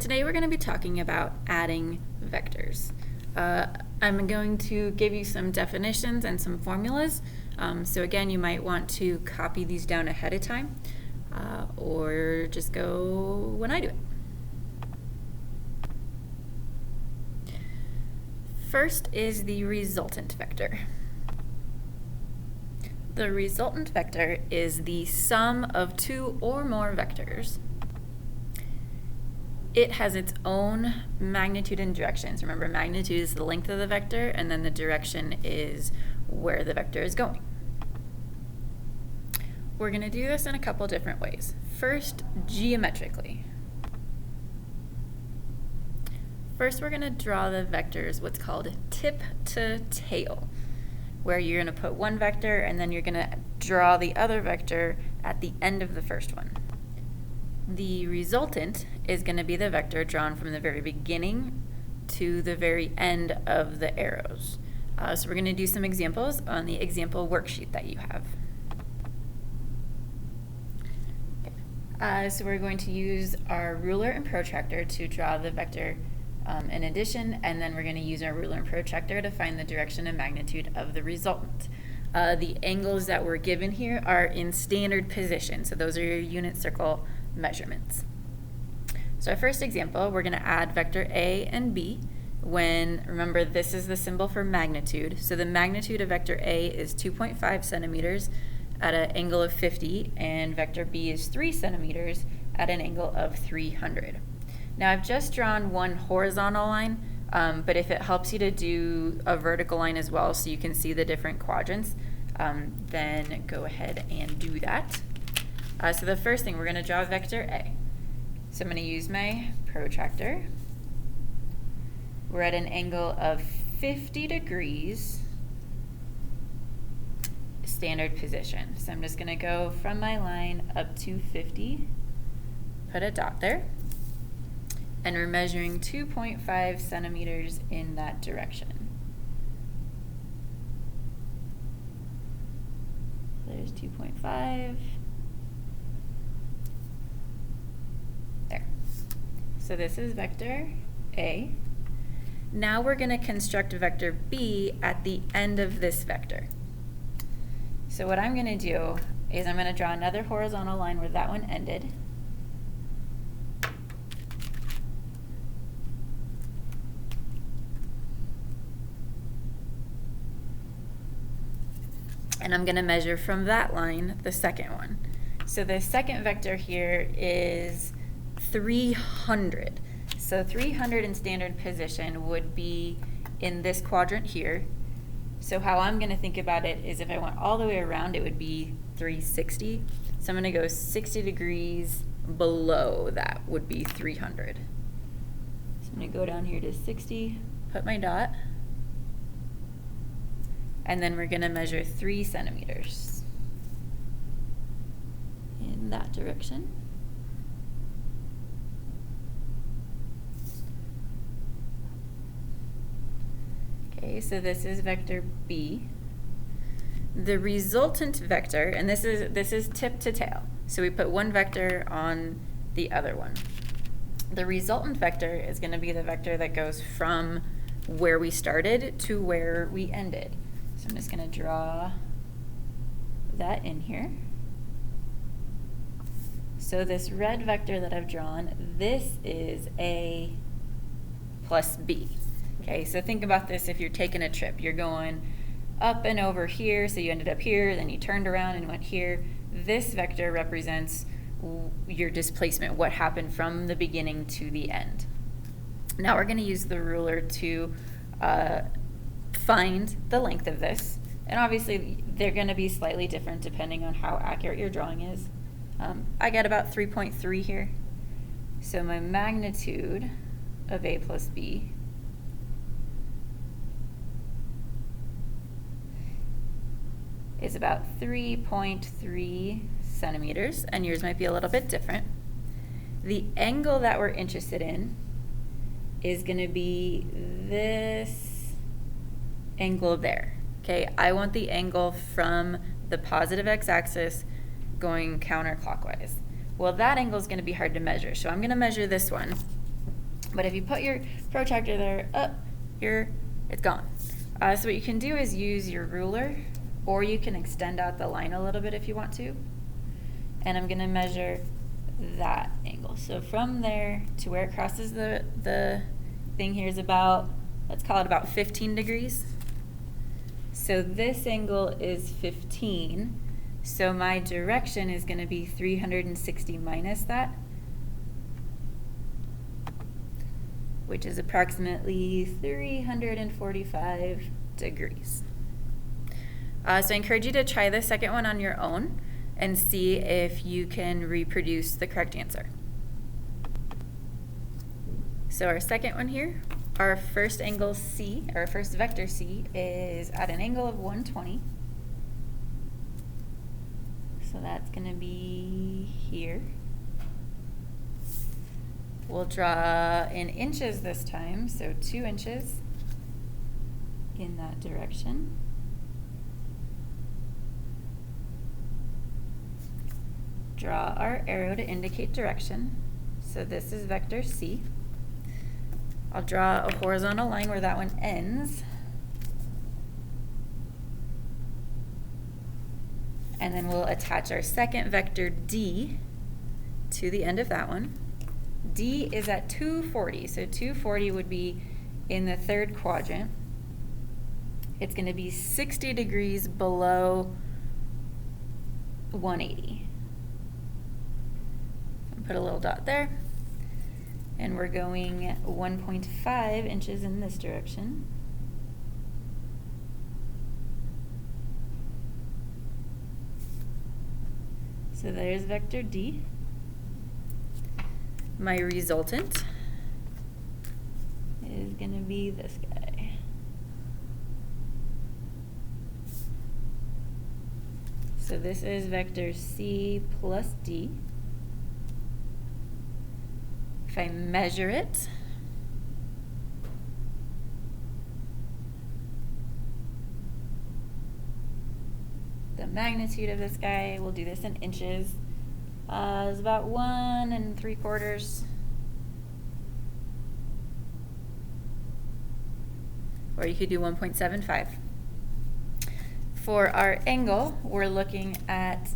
Today we're going to be talking about adding vectors. I'm going to give you some definitions and some formulas. So again, you might want to copy these down ahead of time or just go when I do it. First is the resultant vector. The resultant vector is the sum of two or more vectors. It has its own magnitude and directions. Remember, magnitude is the length of the vector, and then the direction is where the vector is going. We're going to do this in a couple different ways. First, geometrically. First, we're going to draw the vectors what's called tip to tail, where you're going to put one vector and then you're going to draw the other vector at the end of the first one. The resultant is going to be the vector drawn from the very beginning to the very end of the arrows. So we're going to do some examples on the example worksheet that you have. So we're going to use our ruler and protractor to draw the vector in addition, and then we're going to use our ruler and protractor to find the direction and magnitude of the resultant. The angles that were given here are in standard position, so those are your unit circle measurements. So our first example, we're going to add vector A and B when, remember, this is the symbol for magnitude. So the magnitude of vector A is 2.5 centimeters at an angle of 50, and vector B is 3 centimeters at an angle of 300. Now I've just drawn one horizontal line, but if it helps you to do a vertical line as well so you can see the different quadrants, then go ahead and do that. So the first thing, we're going to draw vector A. So I'm going to use my protractor. We're at an angle of 50 degrees, standard position. So I'm just going to go from my line up to 50, put a dot there, and we're measuring 2.5 centimeters in that direction. There's 2.5. There. So this is vector A. Now we're going to construct vector B at the end of this vector. So what I'm going to do is I'm going to draw another horizontal line where that one ended. And I'm going to measure from that line the second one. So the second vector here is 300. So 300 in standard position would be in this quadrant here. So how I'm going to think about it is if I went all the way around, it would be 360. So I'm going to go 60 degrees below that would be 300. So I'm going to go down here to 60, put my dot, and then we're going to measure 3 centimeters in that direction. Okay, so this is vector B. The resultant vector, and this is tip to tail. So we put one vector on the other one. The resultant vector is going to be the vector that goes from where we started to where we ended. So I'm just going to draw that in here. So this red vector that I've drawn, this is A plus B. Okay, so think about this if you're taking a trip. You're going up and over here, so you ended up here, then you turned around and went here. This vector represents your displacement, what happened from the beginning to the end. Now we're going to use the ruler to find the length of this, and obviously they're going to be slightly different depending on how accurate your drawing is. I got about 3.3 here, so my magnitude of A plus B is about 3.3 centimeters, and yours might be a little bit different. The angle that we're interested in is going to be this angle there. Okay, I want the angle from the positive x-axis going counterclockwise. Well, that angle is going to be hard to measure, so I'm going to measure this one. But if you put your protractor there, it's gone. So what you can do is use your ruler, or you can extend out the line a little bit if you want to. And I'm going to measure that angle. So from there to where it crosses the thing here is about, let's call it about 15 degrees. So this angle is 15. So my direction is going to be 360 minus that, which is approximately 345 degrees. So I encourage you to try the second one on your own and see if you can reproduce the correct answer. So our second one here, our first angle C, or first vector C, is at an angle of 120. So that's going to be here. We'll draw in inches this time, so 2 inches in that direction. Draw our arrow to indicate direction. So this is vector C. I'll draw a horizontal line where that one ends. And then we'll attach our second vector D to the end of that one. D is at 240, so 240 would be in the third quadrant. It's going to be 60 degrees below 180. Put a little dot there. And we're going 1.5 inches in this direction. So there's vector D. My resultant is going to be this guy. So this is vector C plus D. If I measure it, the magnitude of this guy, we'll do this in inches, is about 1 3/4. Or you could do 1.75. For our angle, we're looking at,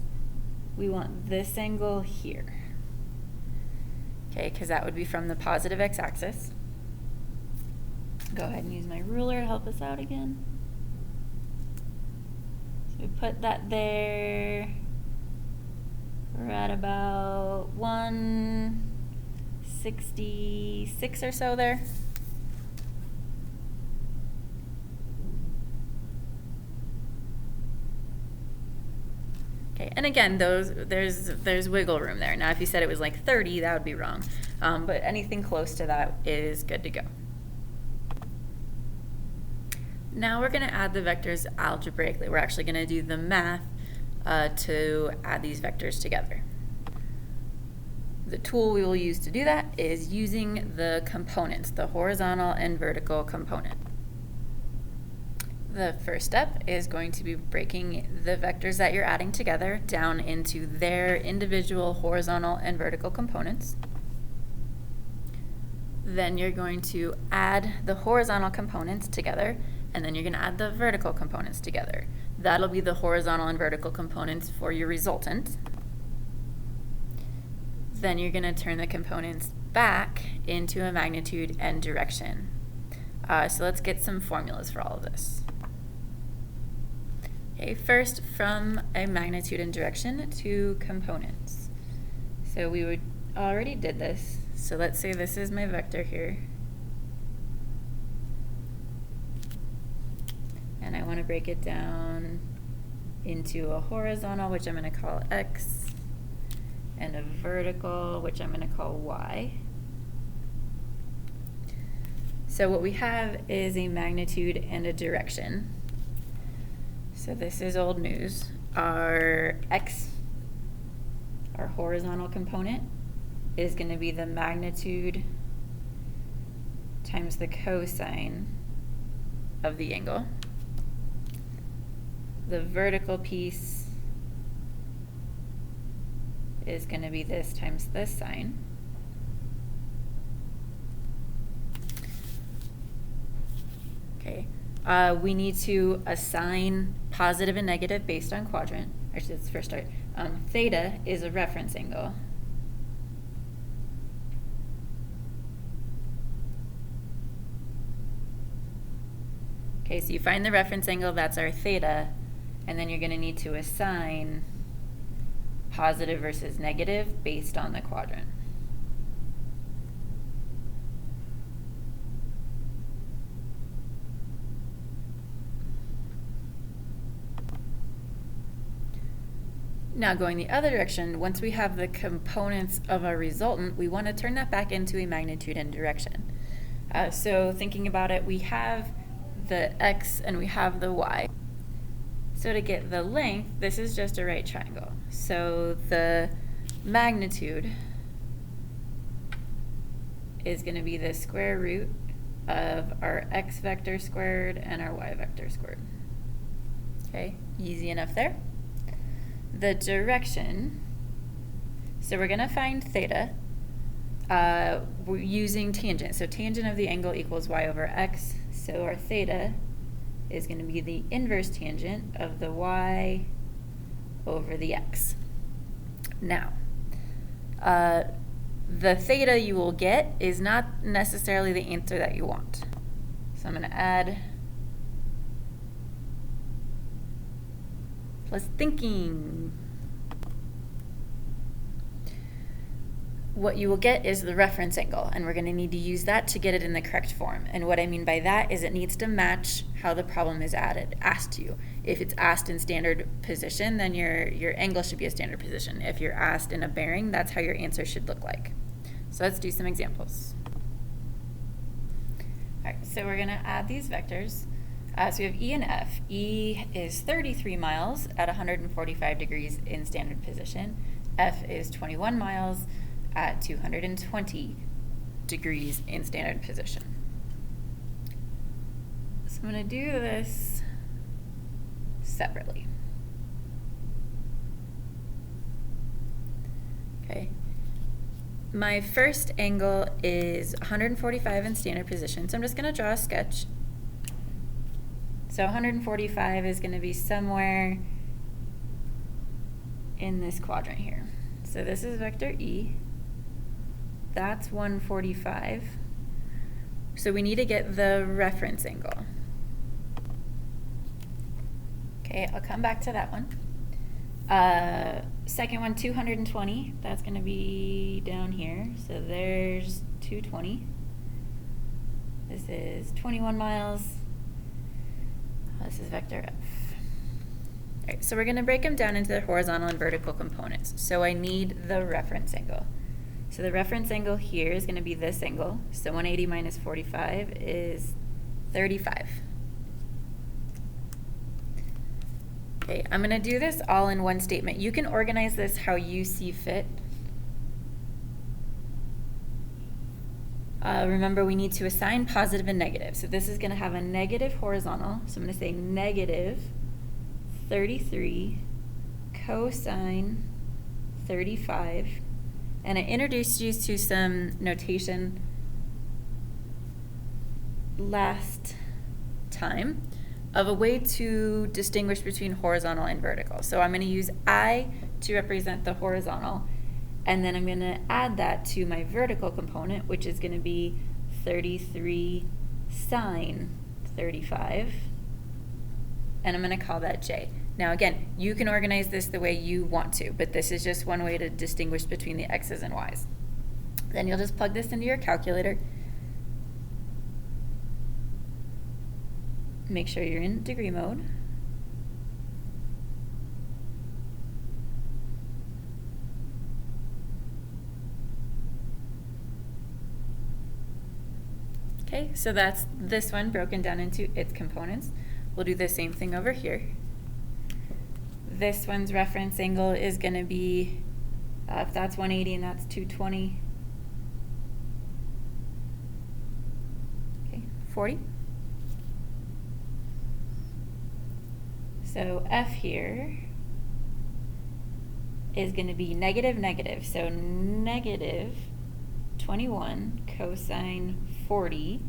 we want this angle here. Okay, because that would be from the positive x-axis. Go ahead and use my ruler to help us out again. So we put that there. We're at about 166 or so there. Okay, and again, there's wiggle room there. Now, if you said it was like 30, that would be wrong. But anything close to that is good to go. Now we're going to add the vectors algebraically. We're actually going to do the math to add these vectors together. The tool we will use to do that is using the components, the horizontal and vertical component. The first step is going to be breaking the vectors that you're adding together down into their individual horizontal and vertical components. Then you're going to add the horizontal components together, and then you're going to add the vertical components together. That'll be the horizontal and vertical components for your resultant. Then you're going to turn the components back into a magnitude and direction. So let's get some formulas for all of this. Okay, first, from a magnitude and direction to components. So we would already did this. So let's say this is my vector here. And I want to break it down into a horizontal, which I'm going to call X, and a vertical, which I'm going to call Y. So what we have is a magnitude and a direction. So this is old news. Our X, our horizontal component, is going to be the magnitude times the cosine of the angle. The vertical piece is going to be this times this sine. Okay. We need to assign positive and negative based on quadrant. Actually, let's first start. Theta is a reference angle. Okay, so you find the reference angle, that's our theta, and then you're going to need to assign positive versus negative based on the quadrant. Now going the other direction, once we have the components of our resultant, we want to turn that back into a magnitude and direction. So thinking about it, we have the x and we have the y. So to get the length, this is just a right triangle. So the magnitude is going to be the square root of our x vector squared and our y vector squared. Okay, easy enough there. The direction, so we're going to find theta. We're using tangent. So tangent of the angle equals y over x. So our theta is going to be the inverse tangent of the y over the x. Now, the theta you will get is not necessarily the answer that you want. So I'm going to add plus thinking. What you will get is the reference angle, and we're going to need to use that to get it in the correct form. And what I mean by that is it needs to match how the problem is asked to you. If it's asked in standard position, then your angle should be a standard position. If you're asked in a bearing, that's how your answer should look like. So let's do some examples. All right, so we're going to add these vectors. So we have E and F. E is 33 miles at 145 degrees in standard position. F is 21 miles at 220 degrees in standard position. So I'm going to do this separately. Okay. My first angle is 145 in standard position, so I'm just going to draw a sketch. So 145 is going to be somewhere in this quadrant here. So this is vector E. That's 145. So we need to get the reference angle. Okay, I'll come back to that one. Second one, 220. That's going to be down here. So there's 220. This is 21 miles. This is vector F. All right, so we're going to break them down into their horizontal and vertical components. So I need the reference angle. So the reference angle here is going to be this angle. So 180 minus 45 is 35. Okay, I'm going to do this all in one statement. You can organize this how you see fit. Remember, we need to assign positive and negative. So this is going to have a negative horizontal. So I'm going to say negative 33 cosine 35. And I introduced you to some notation last time of a way to distinguish between horizontal and vertical. So I'm going to use I to represent the horizontal, and then I'm going to add that to my vertical component, which is going to be 33 sine 35, and I'm going to call that J. Now again, you can organize this the way you want to, but this is just one way to distinguish between the X's and Y's. Then you'll just plug this into your calculator. Make sure you're in degree mode. Okay, so that's this one broken down into its components. We'll do the same thing over here. This one's reference angle is going to be, if that's 180 and that's 220, okay, 40. So F here is going to be negative, negative. So negative 21 cosine 40,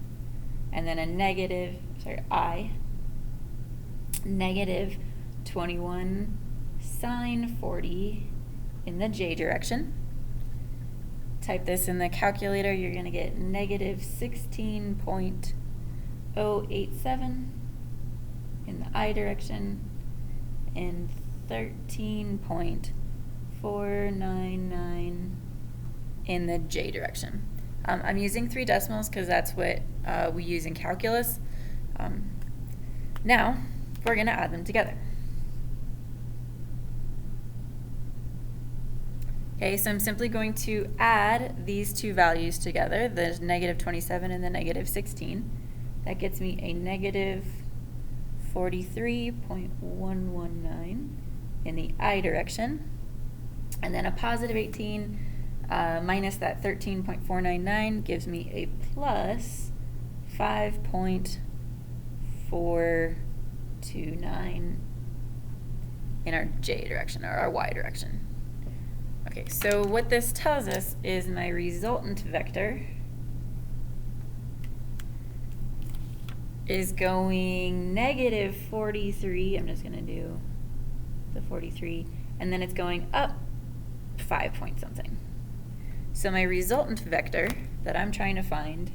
and then a negative I, negative 21 sine 40 in the j direction. Type this in the calculator, you're going to get negative 16.087 in the I direction and 13.499 in the j direction. I'm using 3 decimals because that's what we use in calculus. Now, we're going to add them together. Okay, so I'm simply going to add these two values together, the negative 27 and the negative 16. That gets me a negative 43.119 in the I direction, and then a positive 18 minus that 13.499 gives me a plus 5.429 in our j direction, or our y direction. Okay, so what this tells us is my resultant vector is going negative 43, I'm just going to do the 43, and then it's going up 5 point something. So my resultant vector that I'm trying to find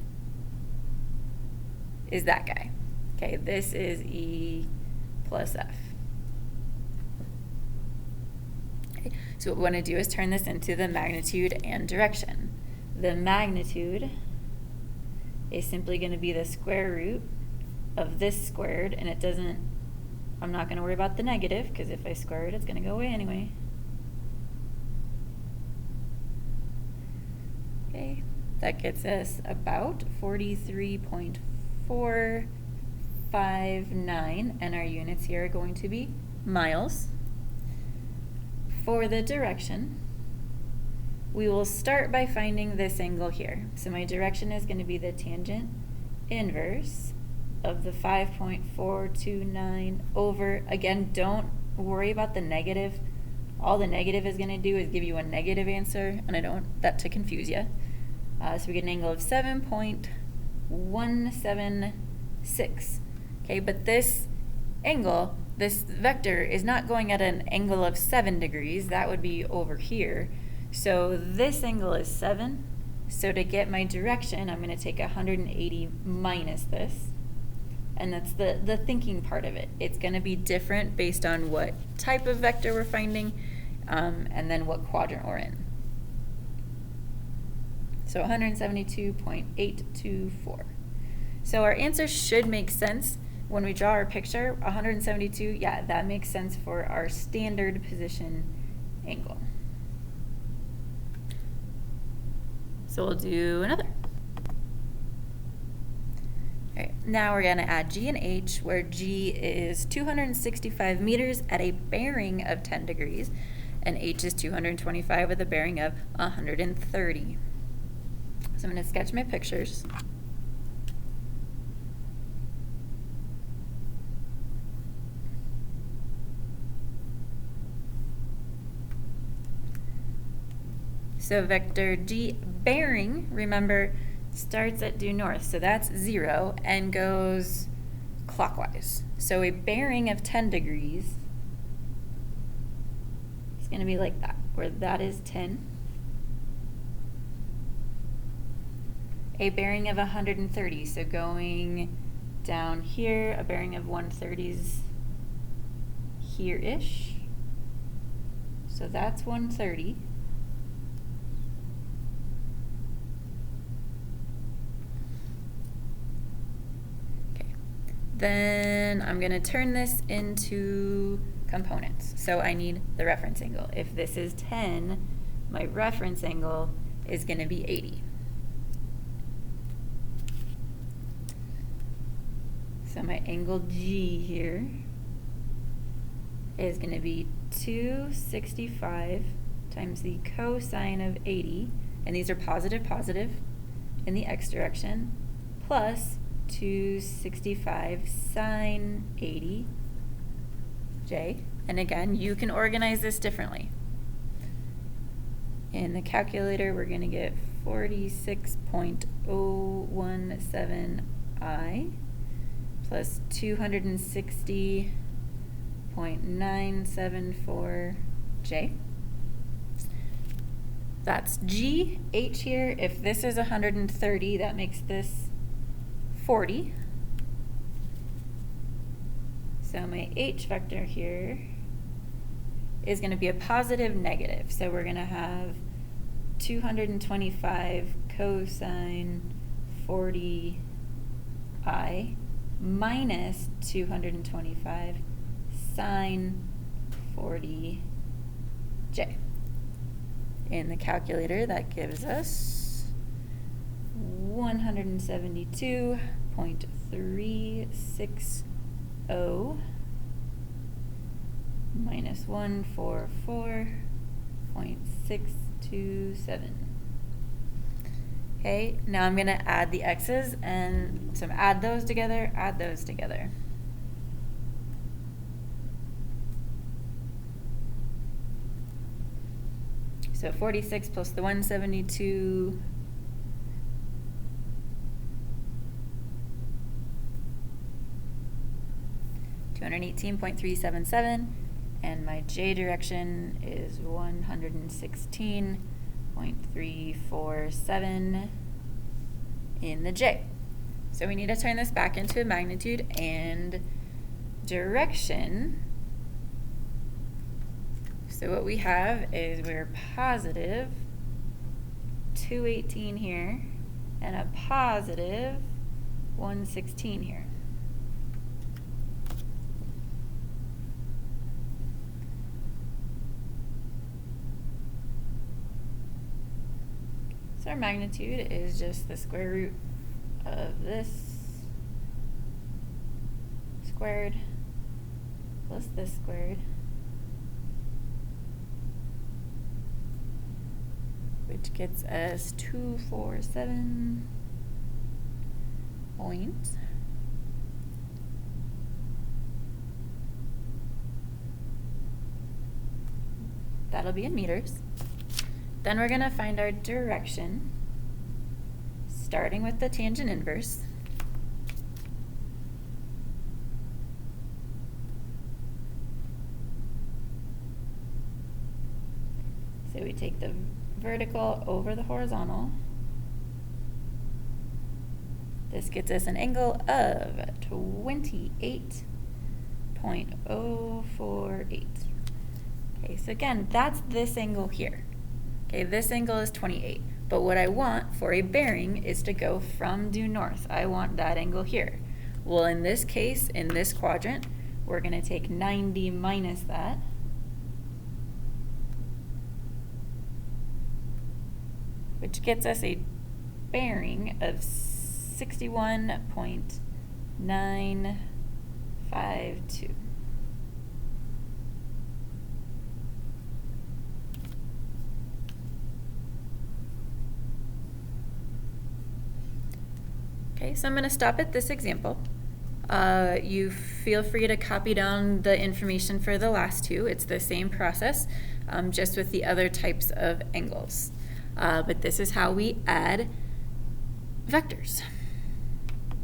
is that guy. Okay, this is E plus F. Okay, so what we want to do is turn this into the magnitude and direction. The magnitude is simply going to be the square root of this squared, and it doesn't, I'm not going to worry about the negative, because if I square it, it's going to go away anyway. Okay, that gets us about 43.459, and our units here are going to be miles. For the direction, we will start by finding this angle here. So my direction is going to be the tangent inverse of the 5.429 over, again, don't worry about the negative. All the negative is going to do is give you a negative answer, and I don't want that to confuse you. So we get an angle of 7.176. Okay, but this angle, this vector, is not going at an angle of 7 degrees. That would be over here. So this angle is 7. So to get my direction, I'm going to take 180 minus this. And that's the thinking part of it. It's going to be different based on what type of vector we're finding, and then what quadrant we're in. So 172.824. So our answer should make sense when we draw our picture. 172, yeah, that makes sense for our standard position angle. So we'll do another. All right, now we're going to add G and H, where G is 265 meters at a bearing of 10 degrees, and H is 225 with a bearing of 130. So I'm going to sketch my pictures. So vector G bearing, remember, starts at due north, so that's 0, and goes clockwise. So a bearing of 10 degrees is going to be like that, where that is 10. A bearing of 130, so going down here, a bearing of 130 is here-ish. So that's 130. Then I'm going to turn this into components. So I need the reference angle. If this is 10, my reference angle is going to be 80. So my angle G here is going to be 265 times the cosine of 80, and these are positive, positive in the x direction, plus 265 sine 80 j. And again, you can organize this differently. In the calculator, we're going to get 46.017 I plus 260.974J. That's G. H here, if this is 130, that makes this 40. So my H vector here is going to be a positive negative. So we're going to have 225 cosine 40I minus 225 sine 40J. In the calculator, that gives us 172.360 minus 144.627. Okay, now I'm going to add the x's, and so add those together, add those together. So 46 plus the 172, $218.377, and my j direction is 116.347 in the j. So we need to turn this back into a magnitude and direction. So what we have is we're positive 218 here and a positive 116 here. So our magnitude is just the square root of this squared plus this squared, which gets us 247 points. That'll be in meters. Then we're going to find our direction, starting with the tangent inverse. So we take the vertical over the horizontal. This gets us an angle of 28.048. Okay, so again, that's this angle here. Okay, this angle is 28, but what I want for a bearing is to go from due north. I want that angle here. Well, in this case, in this quadrant, we're going to take 90 minus that, which gets us a bearing of 61.952. Okay, so I'm going to stop at this example. You feel free to copy down the information for the last two. It's the same process, just with the other types of angles. But this is how we add vectors.